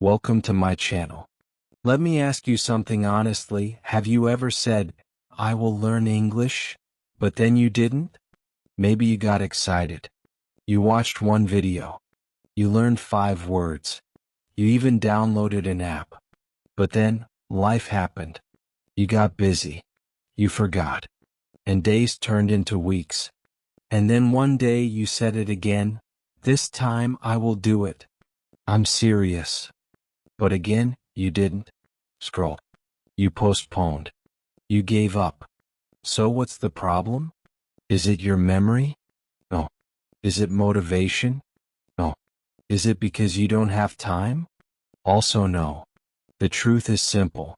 Welcome to my channel. Let me ask you something honestly. Have you ever said, I will learn English, but then you didn't? Maybe you got excited. You watched one video. You learned 5 words. You even downloaded an app. But then, life happened. You got busy. You forgot. And days turned into weeks. And then one day you said it again. This time I will do it. I'm serious. But again, you didn't. Scroll. You postponed. You gave up. So what's the problem? Is it your memory? No. Is it motivation? No. Is it because you don't have time? Also no. The truth is simple.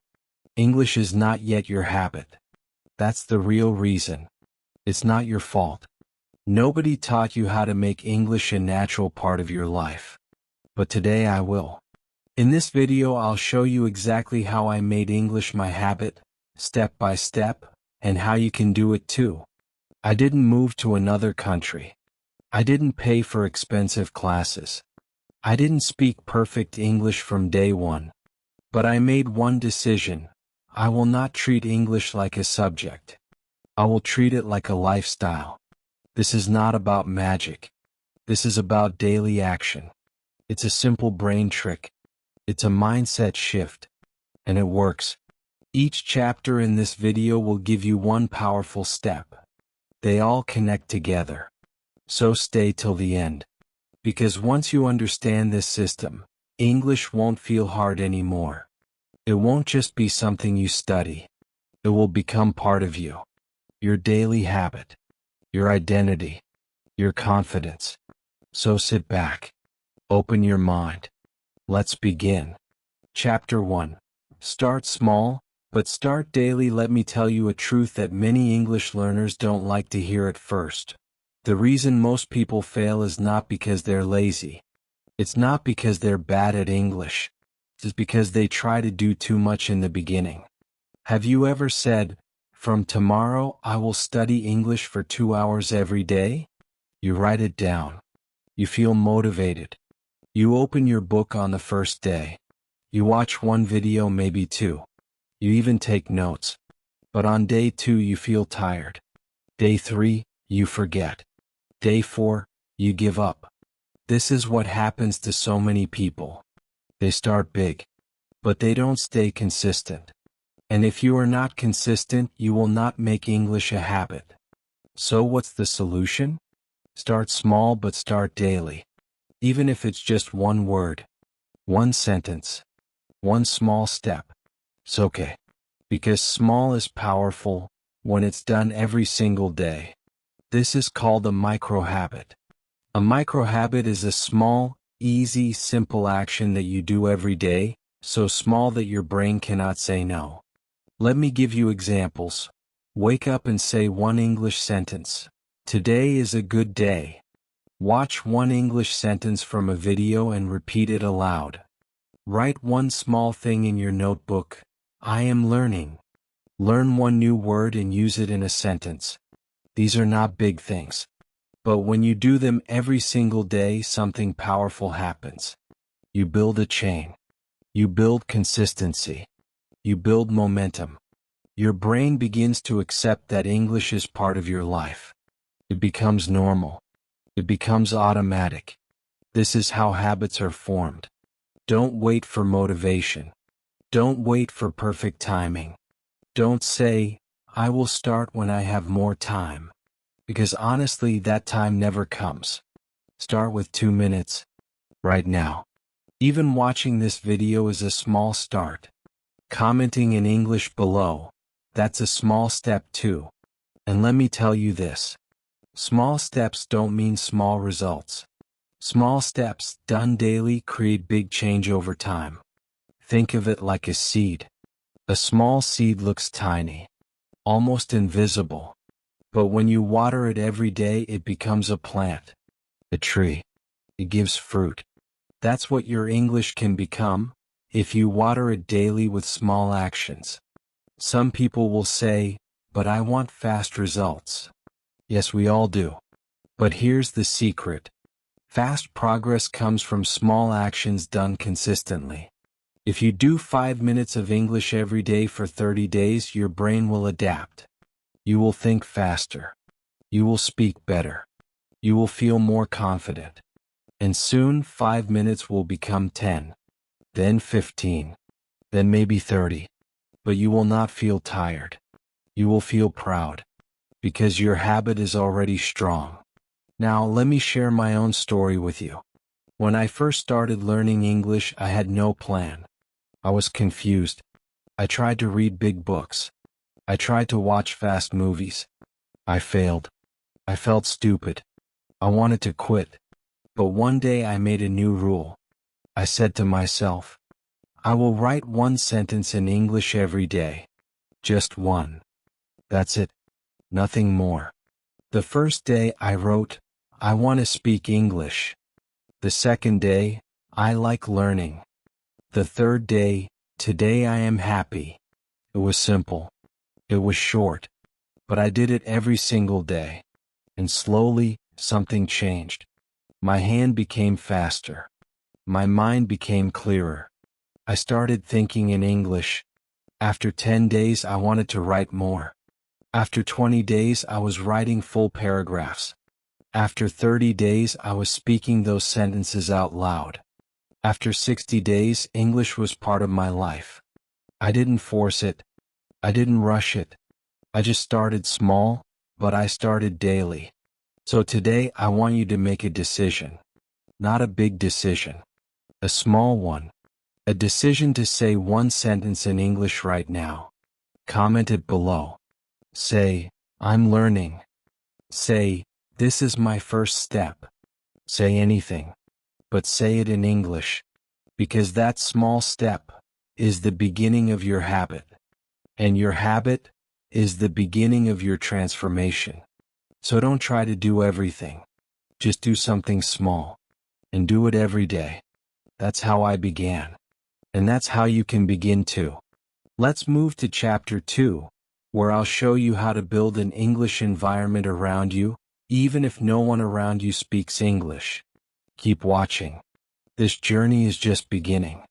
English is not yet your habit. That's the real reason. It's not your fault. Nobody taught you how to make English a natural part of your life. But today I will. In this video I'll show you exactly how I made English my habit, step by step, and how you can do it too. I didn't move to another country. I didn't pay for expensive classes. I didn't speak perfect English from day one. But I made one decision. I will not treat English like a subject. I will treat it like a lifestyle. This is not about magic. This is about daily action. It's a simple brain trick. It's a mindset shift. And it works. Each chapter in this video will give you one powerful step. They all connect together. So stay till the end. Because once you understand this system, English won't feel hard anymore. It won't just be something you study. It will become part of you. Your daily habit. Your identity. Your confidence. So sit back. Open your mind. Let's begin. Chapter 1. Start small, but start daily. Let me tell you a truth that many English learners don't like to hear at first. The reason most people fail is not because they're lazy. It's not because they're bad at English. It's because they try to do too much in the beginning. Have you ever said, from tomorrow I will study English for 2 hours every day? You write it down. You feel motivated. You open your book on the first day. You watch one video, maybe 2. You even take notes. But on day 2 you feel tired. Day 3, you forget. Day 4, you give up. This is what happens to so many people. They start big, but they don't stay consistent. And if you are not consistent, you will not make English a habit. So what's the solution? Start small, but start daily. Even if it's just one word, one sentence, one small step. It's okay. Because small is powerful when it's done every single day. This is called a micro-habit. A micro-habit is a small, easy, simple action that you do every day, so small that your brain cannot say no. Let me give you examples. Wake up and say one English sentence. Today is a good day. Watch one English sentence from a video and repeat it aloud. Write one small thing in your notebook. I am learning. Learn one new word and use it in a sentence. These are not big things. But when you do them every single day, something powerful happens. You build a chain. You build consistency. You build momentum. Your brain begins to accept that English is part of your life. It becomes normal. It becomes automatic. This is how habits are formed. Don't wait for motivation. Don't wait for perfect timing. Don't say, I will start when I have more time. Because honestly, that time never comes. Start with 2 minutes. Right now. Even watching this video is a small start. Commenting in English below. That's a small step too. And let me tell you this. Small steps don't mean small results. Small steps, done daily, create big change over time. Think of it like a seed. A small seed looks tiny, almost invisible. But when you water it every day, it becomes a plant, a tree. It gives fruit. That's what your English can become, if you water it daily with small actions. Some people will say, but I want fast results. Yes, we all do. But here's the secret. Fast progress comes from small actions done consistently. If you do 5 minutes of English every day for 30 days, your brain will adapt. You will think faster. You will speak better. You will feel more confident. And soon 5 minutes will become 10, then 15, then maybe 30. But you will not feel tired. You will feel proud, because your habit is already strong. Now let me share my own story with you. When I first started learning English, I had no plan. I was confused. I tried to read big books. I tried to watch fast movies. I failed. I felt stupid. I wanted to quit. But one day I made a new rule. I said to myself, I will write one sentence in English every day. Just one. That's it. Nothing more. The first day I wrote, I want to speak English. The second day, I like learning. The third day, today I am happy. It was simple. It was short. But I did it every single day. And slowly, something changed. My hand became faster. My mind became clearer. I started thinking in English. After 10 days, I wanted to write more. After 20 days, I was writing full paragraphs. After 30 days, I was speaking those sentences out loud. After 60 days, English was part of my life. I didn't force it. I didn't rush it. I just started small, but I started daily. So today, I want you to make a decision. Not a big decision. A small one. A decision to say one sentence in English right now. Comment it below. Say, I'm learning. Say, this is my first step. Say anything. But say it in English. Because that small step is the beginning of your habit. And your habit is the beginning of your transformation. So don't try to do everything. Just do something small. And do it every day. That's how I began. And that's how you can begin too. Let's move to chapter 2, where I'll show you how to build an English environment around you, even if no one around you speaks English. Keep watching. This journey is just beginning.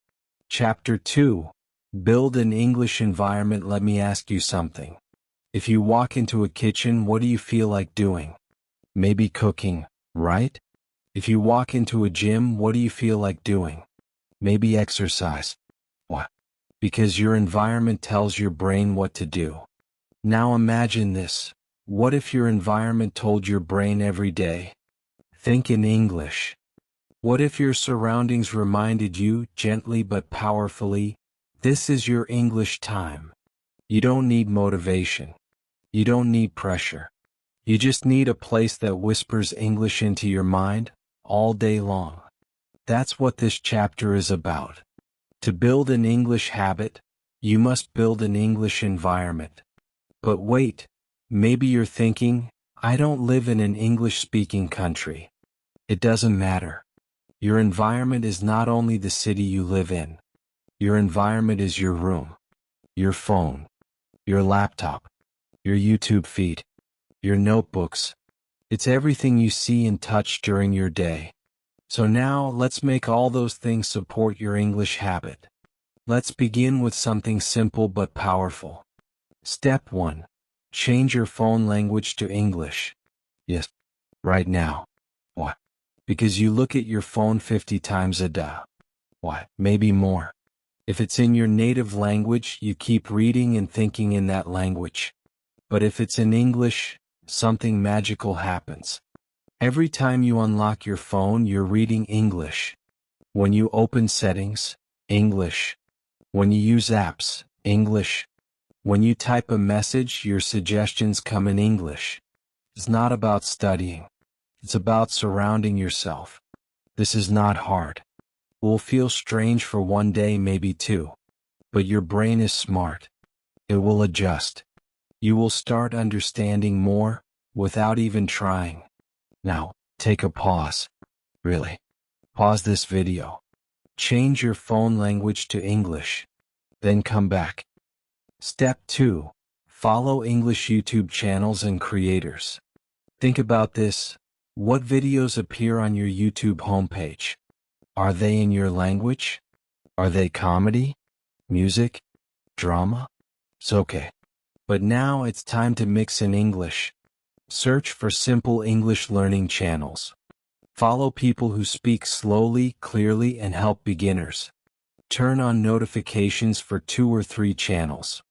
Chapter 2, Build an English environment. Let me ask you something. If you walk into a kitchen, what do you feel like doing? Maybe cooking, right? If you walk into a gym, what do you feel like doing? Maybe exercise. Why? Because your environment tells your brain what to do. Now imagine this. What if your environment told your brain every day, think in English? What if your surroundings reminded you, gently but powerfully, this is your English time? You don't need motivation. You don't need pressure. You just need a place that whispers English into your mind, all day long. That's what this chapter is about. To build an English habit, you must build an English environment. But wait, maybe you're thinking, I don't live in an English-speaking country. It doesn't matter. Your environment is not only the city you live in. Your environment is your room, your phone, your laptop, your YouTube feed, your notebooks. It's everything you see and touch during your day. So now, let's make all those things support your English habit. Let's begin with something simple but powerful. Step 1. Change your phone language to English. Yes, right now. Why? Because you look at your phone 50 times a day. Why? Maybe more. If it's in your native language, you keep reading and thinking in that language. But if it's in English, something magical happens. Every time you unlock your phone, you're reading English. When you open settings, English. When you use apps, English. When you type a message, your suggestions come in English. It's not about studying. It's about surrounding yourself. This is not hard. It will feel strange for one day, maybe two. But your brain is smart. It will adjust. You will start understanding more, without even trying. Now, take a pause. Really. Pause this video. Change your phone language to English. Then come back. Step 2. Follow English YouTube channels and creators. Think about this. What videos appear on your YouTube homepage? Are they in your language? Are they comedy, music, drama? It's okay. But now it's time to mix in English. Search for simple English learning channels. Follow people who speak slowly, clearly, and help beginners. Turn on notifications for 2 or 3 channels.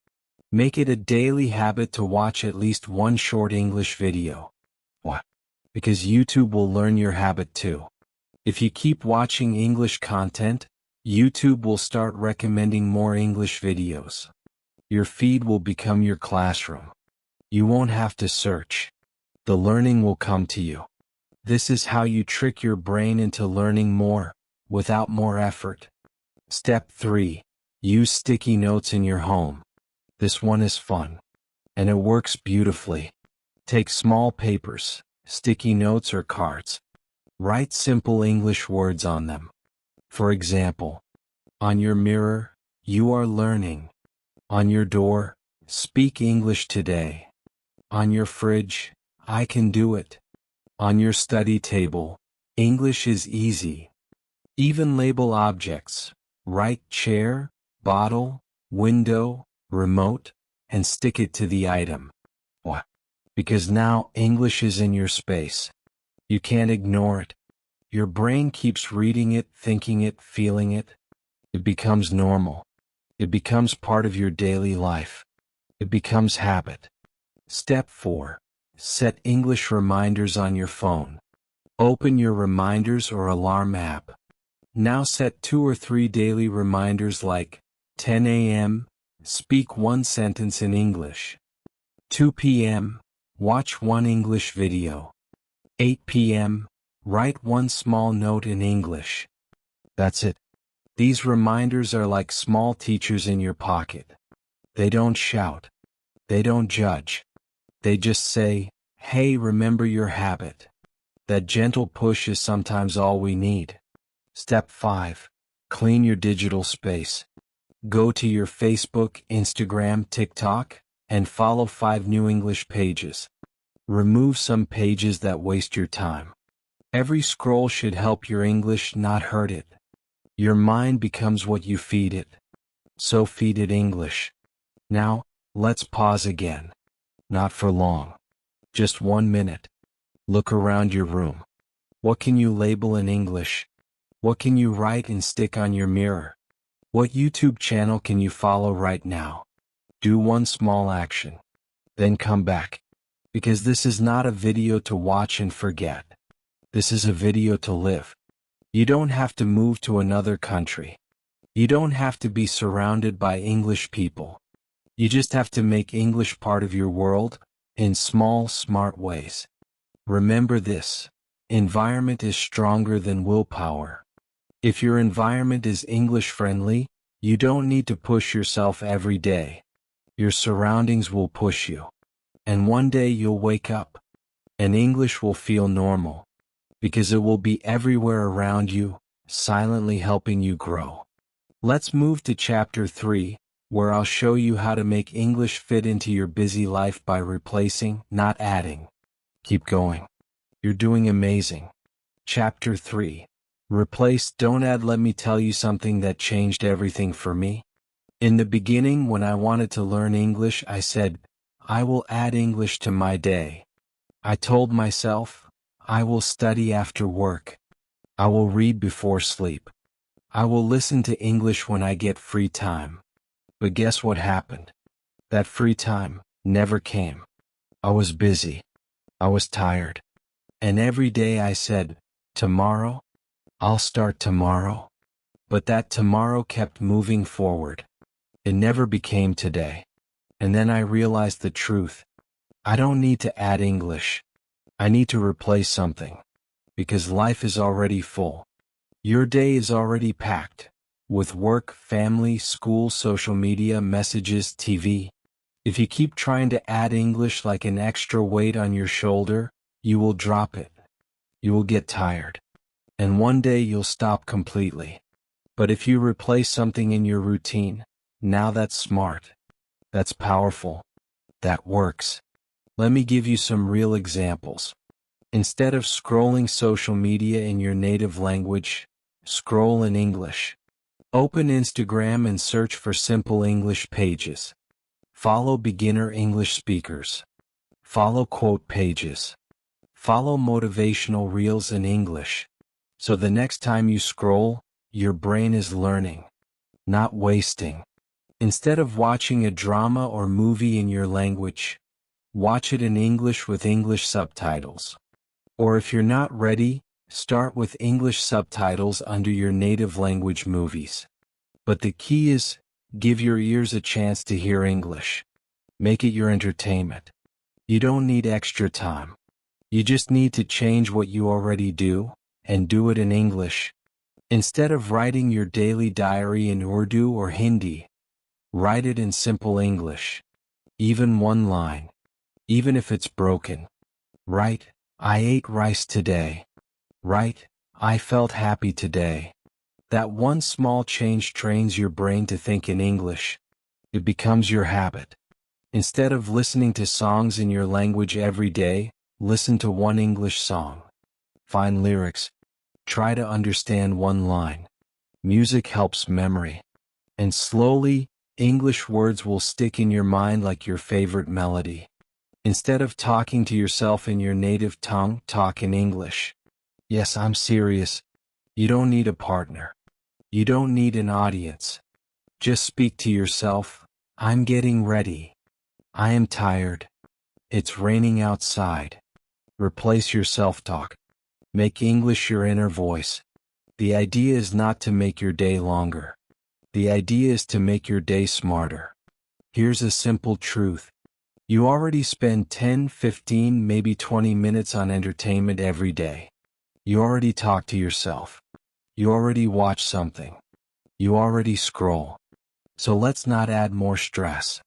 Make it a daily habit to watch at least one short English video. Why? Because YouTube will learn your habit too. If you keep watching English content, YouTube will start recommending more English videos. Your feed will become your classroom. You won't have to search. The learning will come to you. This is how you trick your brain into learning more, without more effort. Step 3. Use sticky notes in your home. This one is fun. And it works beautifully. Take small papers, sticky notes or cards. Write simple English words on them. For example, on your mirror, you are learning. On your door, speak English today. On your fridge, I can do it. On your study table, English is easy. Even label objects. Write chair, bottle, window, remote, and stick it to the item. Why? Because now English is in your space. You can't ignore it. Your brain keeps reading it, thinking it, feeling it. It becomes normal. It becomes part of your daily life. It becomes habit. Step 4. Set English reminders on your phone. Open your reminders or alarm app. Now set 2 or 3 daily reminders like 10 a.m., speak 1 sentence in English. 2 p.m., watch 1 English video. 8 p.m., write 1 small note in English. That's it. These reminders are like small teachers in your pocket. They don't shout. They don't judge. They just say, hey, remember your habit. That gentle push is sometimes all we need. Step 5. Clean your digital space. Go to your Facebook, Instagram, TikTok, and follow 5 new English pages. Remove some pages that waste your time. Every scroll should help your English, not hurt it. Your mind becomes what you feed it. So feed it English. Now, let's pause again. Not for long. Just 1 minute. Look around your room. What can you label in English? What can you write and stick on your mirror? What YouTube channel can you follow right now? Do 1 small action. Then come back. Because this is not a video to watch and forget. This is a video to live. You don't have to move to another country. You don't have to be surrounded by English people. You just have to make English part of your world, in small, smart ways. Remember this. Environment is stronger than willpower. If your environment is English friendly, you don't need to push yourself every day. Your surroundings will push you. And one day you'll wake up. And English will feel normal. Because it will be everywhere around you, silently helping you grow. Let's move to chapter 3, where I'll show you how to make English fit into your busy life by replacing, not adding. Keep going. You're doing amazing. Chapter 3. Replace, don't add. Let me tell you something that changed everything for me. In the beginning, when I wanted to learn English, I said, I will add English to my day. I told myself, I will study after work. I will read before sleep. I will listen to English when I get free time. But guess what happened? That free time never came. I was busy. I was tired. And every day I said, tomorrow? I'll start tomorrow. But that tomorrow kept moving forward. It never became today. And then I realized the truth. I don't need to add English. I need to replace something. Because life is already full. Your day is already packed. With work, family, school, social media, messages, TV. If you keep trying to add English like an extra weight on your shoulder, you will drop it. You will get tired. And one day you'll stop completely. But if you replace something in your routine, now that's smart. That's powerful. That works. Let me give you some real examples. Instead of scrolling social media in your native language, scroll in English. Open Instagram and search for simple English pages. Follow beginner English speakers. Follow quote pages. Follow motivational reels in English. So the next time you scroll, your brain is learning, not wasting. Instead of watching a drama or movie in your language, watch it in English with English subtitles. Or if you're not ready, start with English subtitles under your native language movies. But the key is, give your ears a chance to hear English. Make it your entertainment. You don't need extra time. You just need to change what you already do, and do it in English. Instead of writing your daily diary in Urdu or Hindi, write it in simple English. Even one line. Even if it's broken. Write, I ate rice today. Write, I felt happy today. That one small change trains your brain to think in English. It becomes your habit. Instead of listening to songs in your language every day, listen to one English song. Find lyrics. Try to understand one line. Music helps memory. And slowly, English words will stick in your mind like your favorite melody. Instead of talking to yourself in your native tongue, talk in English. Yes, I'm serious. You don't need a partner. You don't need an audience. Just speak to yourself. I'm getting ready. I am tired. It's raining outside. Replace your self-talk. Make English your inner voice. The idea is not to make your day longer. The idea is to make your day smarter. Here's a simple truth. You already spend 10, 15, maybe 20 minutes on entertainment every day. You already talk to yourself. You already watch something. You already scroll. So let's not add more stress.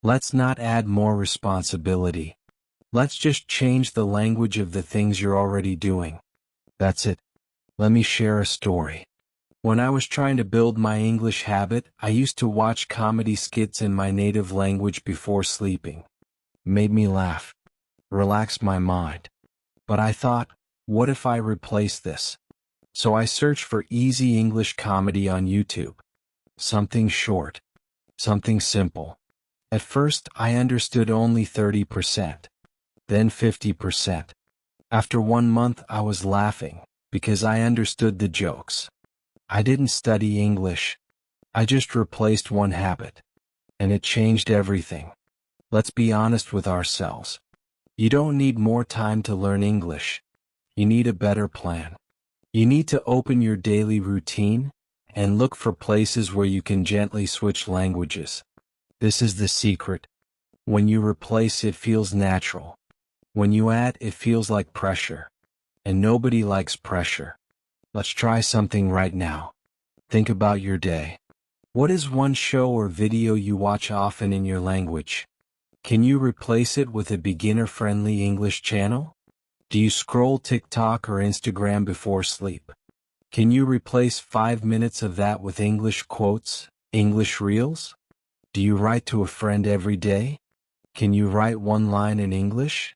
Let's not add more responsibility. Let's just change the language of the things you're already doing. That's it. Let me share a story. When I was trying to build my English habit, I used to watch comedy skits in my native language before sleeping. Made me laugh. Relaxed my mind. But I thought, what if I replace this? So I searched for easy English comedy on YouTube. Something short. Something simple. At first, I understood only 30%. Then 50%. After 1 month, I was laughing, because I understood the jokes. I didn't study English. I just replaced one habit. And it changed everything. Let's be honest with ourselves. You don't need more time to learn English. You need a better plan. You need to open your daily routine and look for places where you can gently switch languages. This is the secret. When you replace, it feels natural. When you add, it feels like pressure. And nobody likes pressure. Let's try something right now. Think about your day. What is one show or video you watch often in your language? Can you replace it with a beginner-friendly English channel? Do you scroll TikTok or Instagram before sleep? Can you replace 5 minutes of that with English quotes, English reels? Do you write to a friend every day? Can you write one line in English?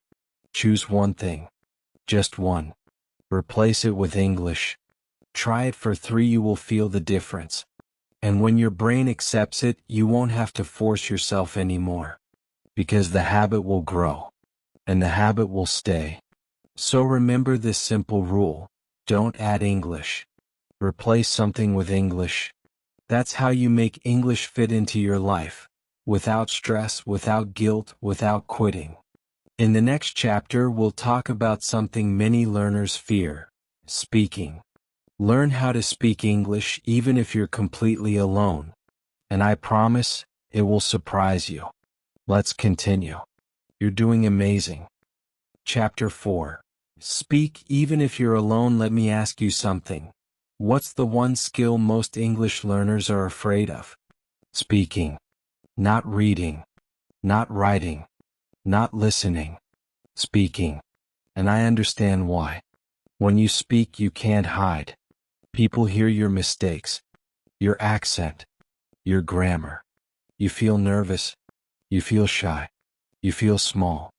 Choose one thing. Just one. Replace it with English. Try it for 3, you will feel the difference. And when your brain accepts it, you won't have to force yourself anymore. Because the habit will grow. And the habit will stay. So remember this simple rule. Don't add English. Replace something with English. That's how you make English fit into your life. Without stress, without guilt, without quitting. In the next chapter, we'll talk about something many learners fear. Speaking. Learn how to speak English even if you're completely alone. And I promise, it will surprise you. Let's continue. You're doing amazing. Chapter 4. Speak even if you're alone. Let me ask you something. What's the one skill most English learners are afraid of? Speaking. Not reading. Not writing. Not listening. Speaking. And I understand why. When you speak, you can't hide. People hear your mistakes. Your accent. Your grammar. You feel nervous. You feel shy. You feel small.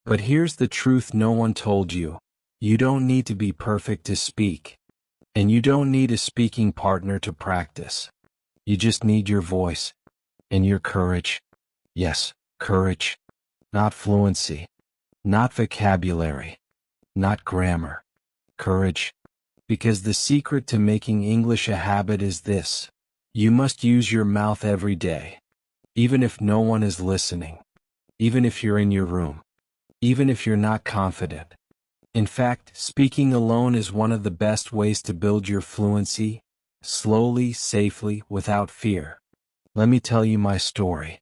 But here's the truth no one told you. You don't need to be perfect to speak. And you don't need a speaking partner to practice. You just need your voice and your courage. Yes, courage. Not fluency. Not vocabulary. Not grammar. Courage. Because the secret to making English a habit is this. You must use your mouth every day. Even if no one is listening. Even if you're in your room. Even if you're not confident. In fact, speaking alone is one of the best ways to build your fluency, slowly, safely, without fear. Let me tell you my story.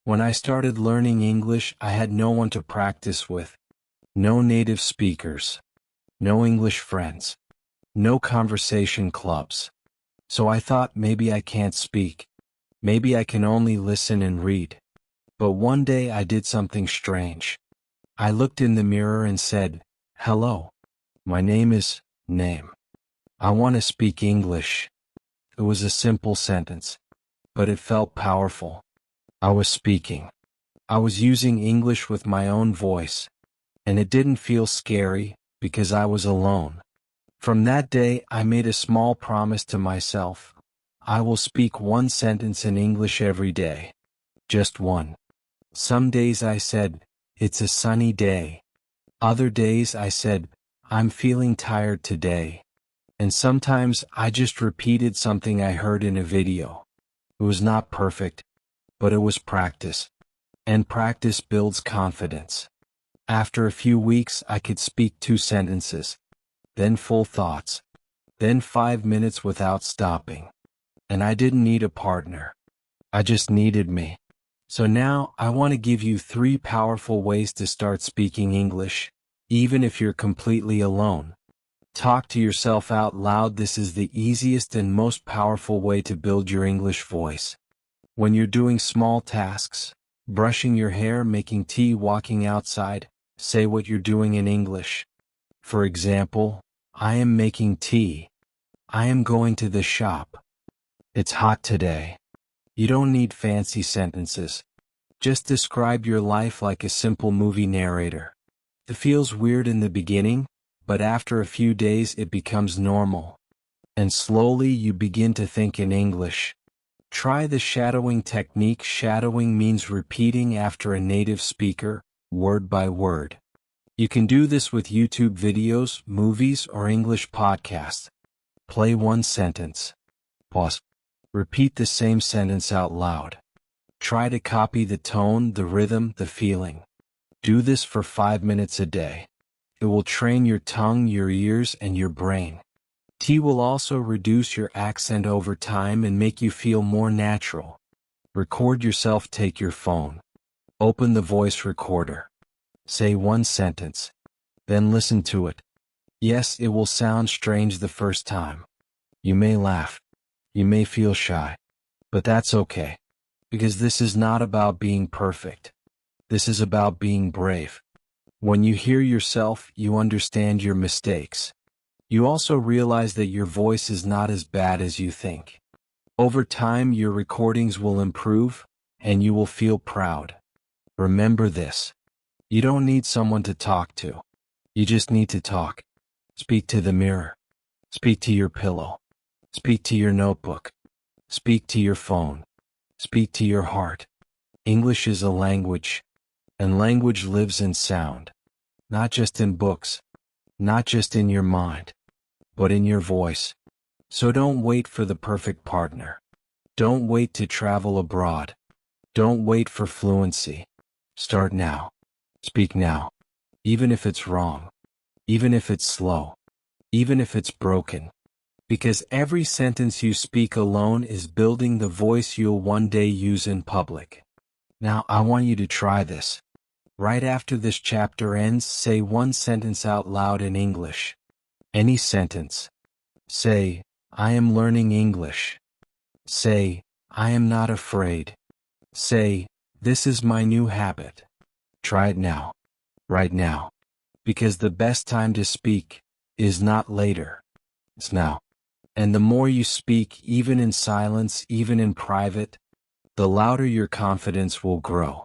When I started learning English, I had no one to practice with. No native speakers. No English friends. No conversation clubs. So I thought maybe I can't speak. Maybe I can only listen and read. But one day I did something strange. I looked in the mirror and said, "Hello. My name is name. I want to speak English." It was a simple sentence, but it felt powerful. I was speaking. I was using English with my own voice, and it didn't feel scary because I was alone. From that day, I made a small promise to myself. I will speak one sentence in English every day. Just one. Some days I said, "It's a sunny day." Other days I said, "I'm feeling tired today." And sometimes I just repeated something I heard in a video. It was not perfect, but it was practice. And practice builds confidence. After a few weeks I could speak 2 sentences. Then full thoughts. Then 5 minutes without stopping. And I didn't need a partner. I just needed me. So now I want to give you 3 powerful ways to start speaking English, even if you're completely alone. Talk to yourself out loud. This is the easiest and most powerful way to build your English voice. When you're doing small tasks, brushing your hair, making tea, walking outside, say what you're doing in English. For example, I am making tea. I am going to the shop. It's hot today. You don't need fancy sentences. Just describe your life like a simple movie narrator. It feels weird in the beginning, but after a few days it becomes normal. And slowly you begin to think in English. Try the shadowing technique. Shadowing means repeating after a native speaker, word by word. You can do this with YouTube videos, movies, or English podcasts. Play one sentence. Pause. Repeat the same sentence out loud. Try to copy the tone, the rhythm, the feeling. Do this for 5 minutes a day. It will train your tongue, your ears, and your brain. Tea will also reduce your accent over time and make you feel more natural. Record yourself. Take your phone. Open the voice recorder. Say one sentence. Then listen to it. Yes, it will sound strange the first time. You may laugh. You may feel shy. But that's okay. Because this is not about being perfect. This is about being brave. When you hear yourself, you understand your mistakes. You also realize that your voice is not as bad as you think. Over time, your recordings will improve, and you will feel proud. Remember this. You don't need someone to talk to. You just need to talk. Speak to the mirror. Speak to your pillow. Speak to your notebook. Speak to your phone. Speak to your heart. English is a language, and language lives in sound. Not just in books. Not just in your mind. But in your voice. So don't wait for the perfect partner. Don't wait to travel abroad. Don't wait for fluency. Start now. Speak now. Even if it's wrong. Even if it's slow. Even if it's broken. Because every sentence you speak alone is building the voice you'll one day use in public. Now I want you to try this. Right after this chapter ends, say one sentence out loud in English. Any sentence. Say, "I am learning English." Say, "I am not afraid." Say, "This is my new habit." Try it now. Right now. Because the best time to speak is not later. It's now. And the more you speak, even in silence, even in private, the louder your confidence will grow.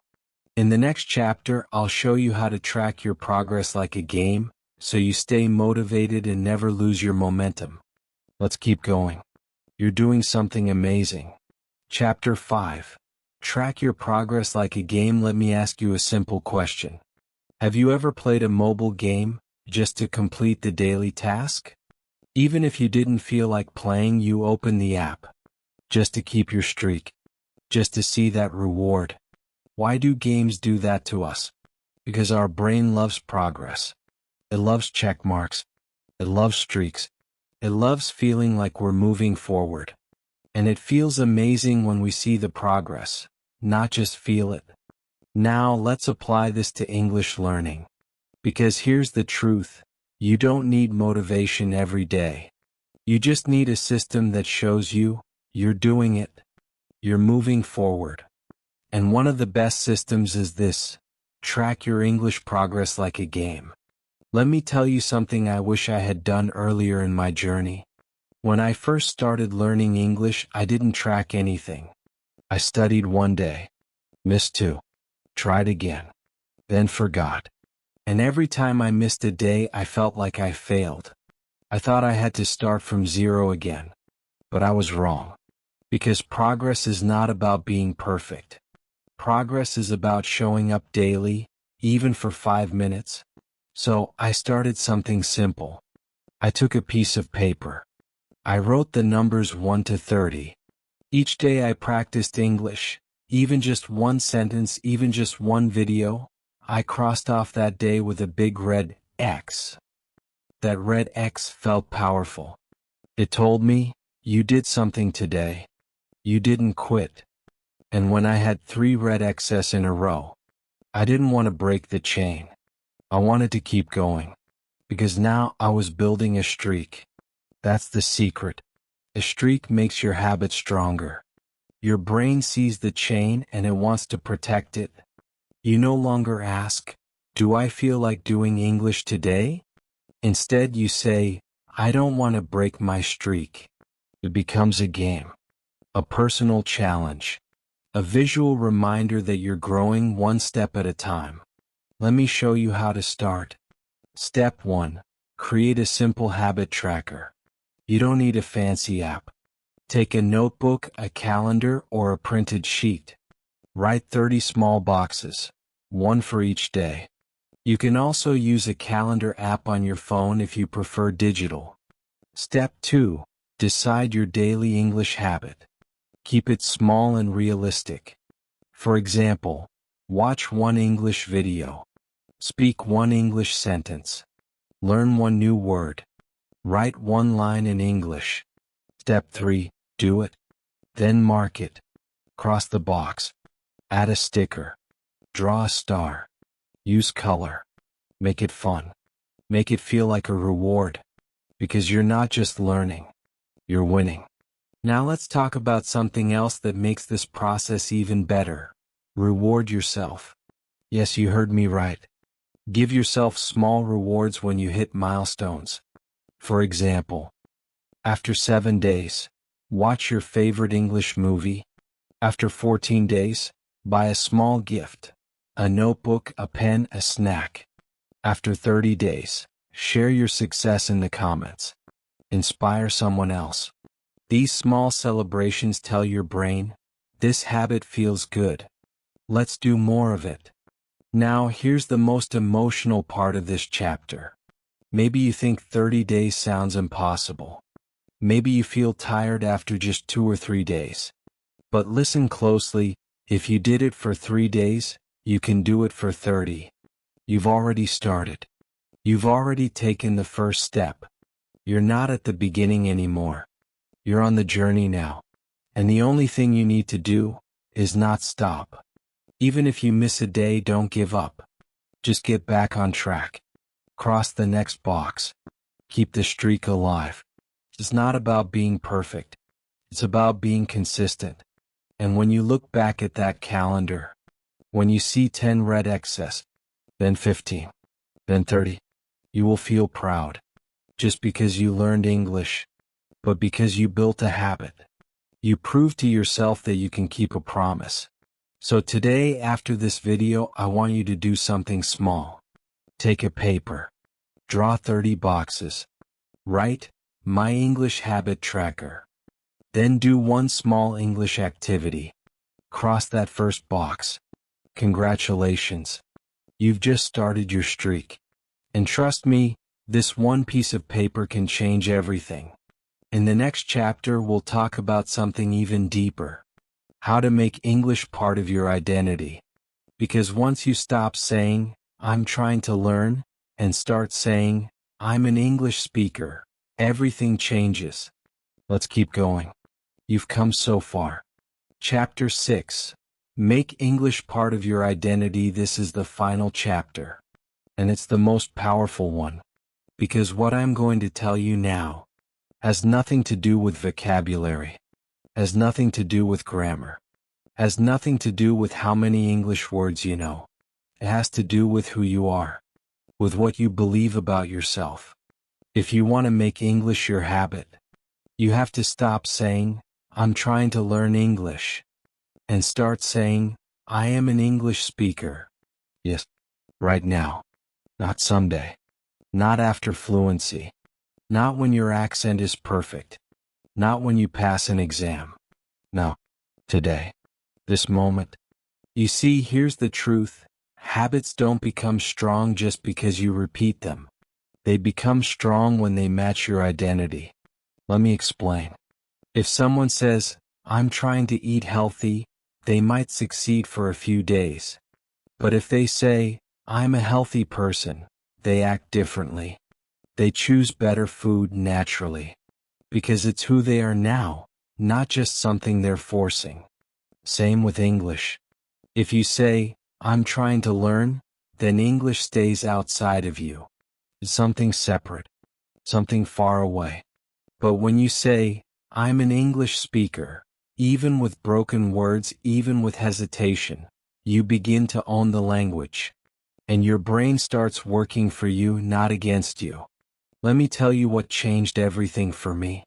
In the next chapter, I'll show you how to track your progress like a game, so you stay motivated and never lose your momentum. Let's keep going. You're doing something amazing. Chapter 5. Track your progress like a game. Let me ask you a simple question. Have you ever played a mobile game just to complete the daily task? Even if you didn't feel like playing, you open the app just to keep your streak, just to see that reward. Why do games do that to us? Because our brain loves progress. It loves check marks. It loves streaks. It loves feeling like we're moving forward. And it feels amazing when we see the progress, not just feel it. Now let's apply this to English learning. Because here's the truth. You don't need motivation every day. You just need a system that shows you, you're doing it. You're moving forward. And one of the best systems is this. Track your English progress like a game. Let me tell you something I wish I had done earlier in my journey. When I first started learning English, I didn't track anything. I studied one day, missed two, tried again, then forgot. And every time I missed a day, I felt like I failed. I thought I had to start from zero again. But I was wrong. Because progress is not about being perfect. Progress is about showing up daily, even for 5 minutes. So I started something simple. I took a piece of paper. I wrote the numbers 1 to 30. Each day I practiced English, even just one sentence, even just one video. I crossed off that day with a big red X. That red X felt powerful. It told me, you did something today. You didn't quit. And when I had 3 red X's in a row, I didn't want to break the chain. I wanted to keep going. Because now I was building a streak. That's the secret. A streak makes your habit stronger. Your brain sees the chain and it wants to protect it. You no longer ask, do I feel like doing English today? Instead you say, I don't want to break my streak. It becomes a game. A personal challenge. A visual reminder that you're growing one step at a time. Let me show you how to start. Step 1. Create a simple habit tracker. You don't need a fancy app. Take a notebook, a calendar, or a printed sheet. Write 30 small boxes, one for each day. You can also use a calendar app on your phone if you prefer digital. Step 2. Decide your daily English habit. Keep it small and realistic. For example, watch one English video. Speak one English sentence. Learn one new word. Write one line in English. Step 3. Do it. Then mark it. Cross the box. Add a sticker. Draw a star. Use color. Make it fun. Make it feel like a reward. Because you're not just learning. You're winning. Now let's talk about something else that makes this process even better. Reward yourself. Yes, you heard me right. Give yourself small rewards when you hit milestones. For example, after 7 days, watch your favorite English movie. After 14 days, buy a small gift. A notebook, a pen, a snack. After 30 days, share your success in the comments. Inspire someone else. These small celebrations tell your brain, this habit feels good. Let's do more of it. Now here's the most emotional part of this chapter. Maybe you think 30 days sounds impossible. Maybe you feel tired after just 2 or 3 days. But listen closely, if you did it for 3 days, you can do it for 30. You've already started. You've already taken the first step. You're not at the beginning anymore. You're on the journey now. And the only thing you need to do is not stop. Even if you miss a day, don't give up. Just get back on track. Cross the next box. Keep the streak alive. It's not about being perfect. It's about being consistent. And when you look back at that calendar, when you see 10 red X's, then 15, then 30, you will feel proud. Just because you learned English, but because you built a habit. You proved to yourself that you can keep a promise. So today, after this video, I want you to do something small. Take a paper. Draw 30 boxes. Write, My English Habit Tracker. Then do one small English activity. Cross that first box. Congratulations. You've just started your streak. And trust me, this one piece of paper can change everything. In the next chapter, we'll talk about something even deeper. How to make English part of your identity. Because once you stop saying, I'm trying to learn, and start saying, I'm an English speaker, everything changes. Let's keep going. You've come so far. Chapter 6. Make English part of your identity. This is the final chapter. And it's the most powerful one. Because what I'm going to tell you now has nothing to do with vocabulary, has nothing to do with grammar, has nothing to do with how many English words you know. It has to do with who you are, with what you believe about yourself. If you want to make English your habit, you have to stop saying, I'm trying to learn English, and start saying, I am an English speaker. Yes, right now. Not someday. Not after fluency. Not when your accent is perfect. Not when you pass an exam. No. Today. This moment. You see, here's the truth. Habits don't become strong just because you repeat them. They become strong when they match your identity. Let me explain. If someone says, I'm trying to eat healthy, they might succeed for a few days. But if they say, I'm a healthy person, they act differently. They choose better food naturally. Because it's who they are now, not just something they're forcing. Same with English. If you say, I'm trying to learn, then English stays outside of you. It's something separate. Something far away. But when you say, I'm an English speaker, even with broken words, even with hesitation, you begin to own the language. And your brain starts working for you, not against you. Let me tell you what changed everything for me.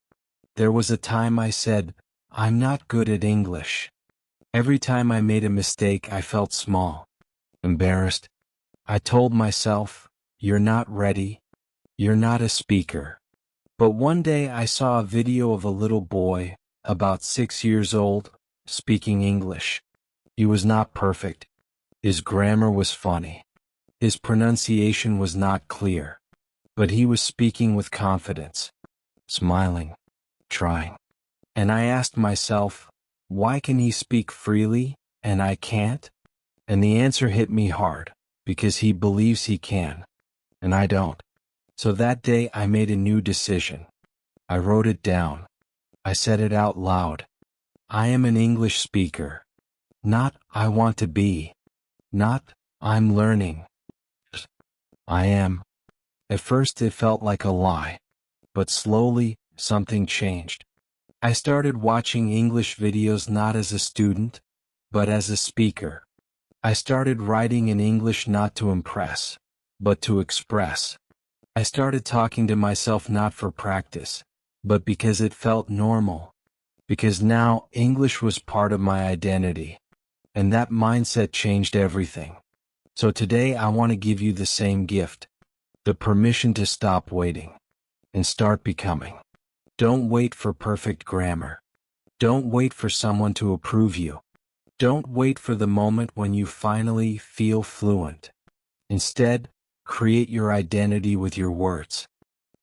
There was a time I said, I'm not good at English. Every time I made a mistake, I felt small, embarrassed. I told myself, you're not ready. You're not a speaker. But one day I saw a video of a little boy, about 6 years old, speaking English. He was not perfect. His grammar was funny. His pronunciation was not clear. But he was speaking with confidence, smiling, trying. And I asked myself, why can he speak freely, and I can't? And the answer hit me hard, because he believes he can, and I don't. So that day I made a new decision. I wrote it down. I said it out loud. I am an English speaker. Not, I want to be. Not, I'm learning. I am. At first it felt like a lie. But slowly, something changed. I started watching English videos not as a student, but as a speaker. I started writing in English not to impress, but to express. I started talking to myself not for practice, but because it felt normal. Because now English was part of my identity. And that mindset changed everything. So today I want to give you the same gift. The permission to stop waiting and start becoming. Don't wait for perfect grammar. Don't wait for someone to approve you. Don't wait for the moment when you finally feel fluent. Instead, create your identity with your words.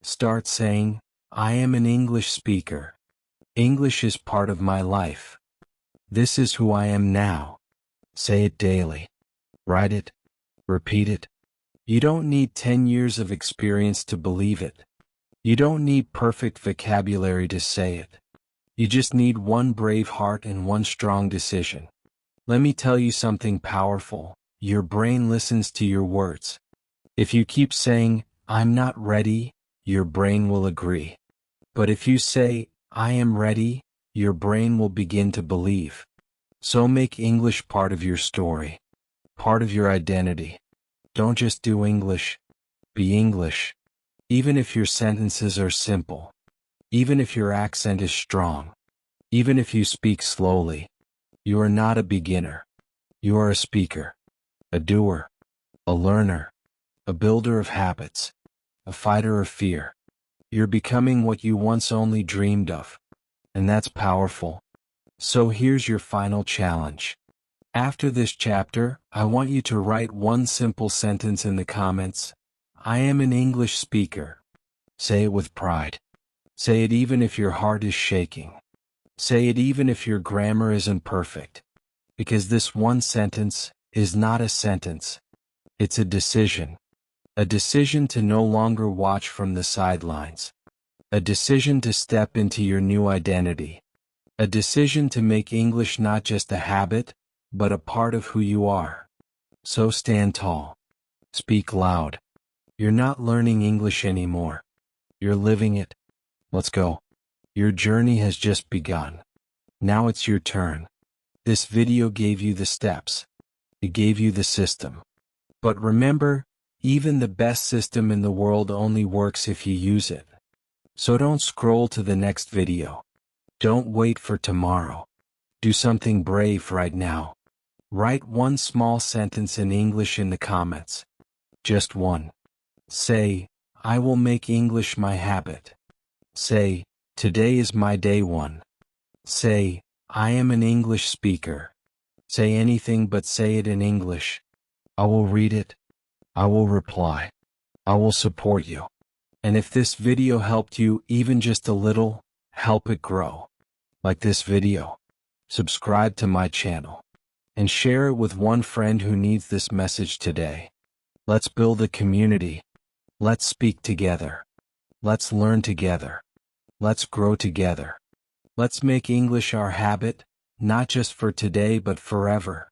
Start saying, I am an English speaker. English is part of my life. This is who I am now. Say it daily. Write it. Repeat it. You don't need 10 years of experience to believe it. You don't need perfect vocabulary to say it. You just need one brave heart and one strong decision. Let me tell you something powerful. Your brain listens to your words. If you keep saying, I'm not ready, your brain will agree. But if you say, I am ready, your brain will begin to believe. So make English part of your story. Part of your identity. Don't just do English. Be English. Even if your sentences are simple. Even if your accent is strong. Even if you speak slowly. You are not a beginner. You are a speaker. A doer. A learner. A builder of habits. a fighter of fear. You're becoming what you once only dreamed of. And that's powerful. So here's your final challenge. After this chapter, I want you to write one simple sentence in the comments. I am an English speaker. Say it with pride. Say it even if your heart is shaking. Say it even if your grammar isn't perfect. Because this one sentence is not a sentence. It's a decision. A decision to no longer watch from the sidelines. A decision to step into your new identity. A decision to make English not just a habit, but a part of who you are. So stand tall. Speak loud. You're not learning English anymore. You're living it. Let's go. Your journey has just begun. Now it's your turn. This video gave you the steps. It gave you the system. But remember, even the best system in the world only works if you use it. So don't scroll to the next video. Don't wait for tomorrow. Do something brave right now. Write one small sentence in English in the comments. Just one. Say, I will make English my habit. Say, today is my day one. Say, I am an English speaker. Say anything but say it in English. I will read it. I will reply. I will support you. And if this video helped you even just a little, help it grow. Like this video. Subscribe to my channel. And share it with one friend who needs this message today. Let's build a community. Let's speak together. Let's learn together. Let's grow together. Let's make English our habit, not just for today but forever.